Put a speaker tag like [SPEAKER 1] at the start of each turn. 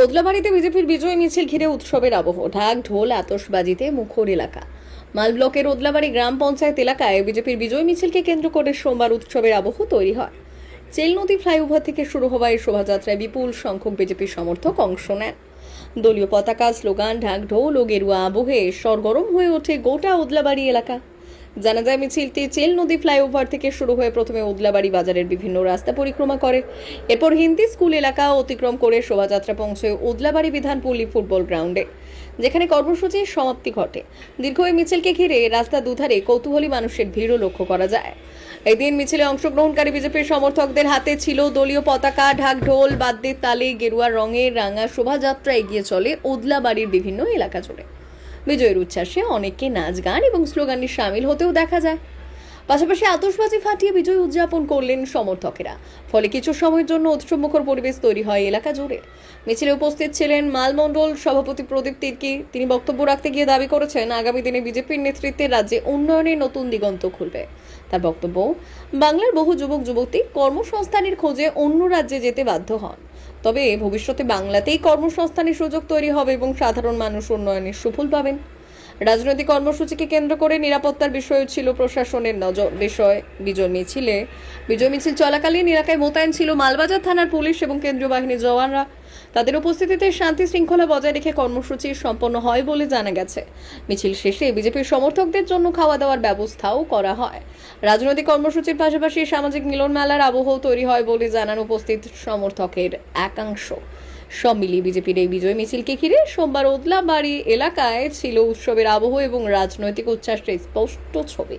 [SPEAKER 1] ওদলাবাড়িতে বিজেপির বিজয় মিছিল ঘিরে উৎসবের আবহ, ঢাক ঢোল আতশবাজিতে মুখর এলাকা। মাল ব্লকের ওদলাবাড়ি গ্রাম পঞ্চায়েত এলাকায় বিজেপির বিজয় মিছিলকে কেন্দ্র করে সোমবার উৎসবের আবহ তৈরি হয়। চেল নদী ফ্লাইওভার থেকে শুরু হওয়া এই শোভাযাত্রায় বিপুল সংখ্যক বিজেপির সমর্থক অংশ নেন। দলীয় পতাকা, স্লোগান, ঢাক ঢোল ও গেরুয়া আবহে সরগরম হয়ে ওঠে গোটা ওদলাবাড়ি এলাকা। জানা যায়, মিছিলটি চেল নদী ফ্লাইওভার থেকে শুরু হয়ে প্রথমে ওদলাবাড়ি বাজারের বিভিন্ন রাস্তা পরিক্রমা করে, এরপর হিন্দি স্কুল এলাকা অতিক্রম করে শোভাযাত্রা পৌঁছয় ওদলাবাড়ি বিধানপল্লী ফুটবল গ্রাউন্ডে, যেখানে কর্মসূচির সমাপ্তি ঘটে। দীর্ঘ এই মিছিলকে ঘিরে রাস্তা দুধারে কৌতূহলী মানুষের ভিড়ও লক্ষ্য করা যায়। এদিন মিছিলে অংশগ্রহণকারী বিজেপির সমর্থকদের হাতে ছিল দলীয় পতাকা, ঢাক ঢোল, বাদ্যের তালে গেরুয়া রঙের রাঙা শোভাযাত্রা এগিয়ে চলে ওদলাবাড়ির বিভিন্ন এলাকা জুড়ে। বিজয়ের উচ্ছ্বাসে অনেককে নাচ গান এবং স্লোগানে সামিল হতেও দেখা যায়। পাশাপাশি আতশবাজি ফাটিয়ে বিজয় উদযাপন করলেন সমর্থকেরা। ফলে কিছু সময়ের জন্য উৎসবমুখর পরিবেশ তৈরি হয় এলাকা জুড়ে। মিছিলে উপস্থিত ছিলেন মালমণ্ডল সভাপতি প্রদীপ তির্কি। তিনি বক্তব্য রাখতে গিয়ে দাবি করেছেন, আগামী দিনে বিজেপির নেতৃত্বে রাজ্যে উন্নয়নের নতুন দিগন্ত খুলবে। তার বক্তব্য, বাংলার বহু যুবক যুবতী কর্মসংস্থানের খোঁজে অন্য রাজ্যে যেতে বাধ্য হন, তবে ভবিষ্যতে বাংলাতেই কর্মসংস্থানের সুযোগ তৈরি হবে এবং সাধারণ মানুষ উন্নয়নের সুফল পাবেন। রাজনৈতিক কর্মসূচিকে কেন্দ্র করে নিরাপত্তার বিষয় ছিল প্রশাসনের নজর বিষয়। বিজয় মিছিল চলাকালীন এলাকায় মোতায়েন ছিল মালবাজার থানার পুলিশ এবং কেন্দ্রীয় বাহিনীর জওয়ানরা। তাদের উপস্থিতিতে শান্তি শৃঙ্খলা বজায় রেখে কর্মসূচি সম্পন্ন হয় বলে জানা গেছে। মিছিল শেষে বিজেপির সমর্থকদের জন্য খাওয়া দাওয়ার ব্যবস্থাও করা হয়। রাজনৈতিক কর্মসূচির পাশাপাশি সামাজিক মিলন মেলার আবহ তৈরি হয় বলে জানান উপস্থিত সমর্থকের একাংশ। সব মিলিয়ে বিজেপির এই বিজয় মিছিলকে ঘিরে সোমবার ওদলাবাড়ি এলাকায় ছিল উৎসবের আবহ এবং রাজনৈতিক উচ্ছ্বাসের স্পষ্ট ছবি।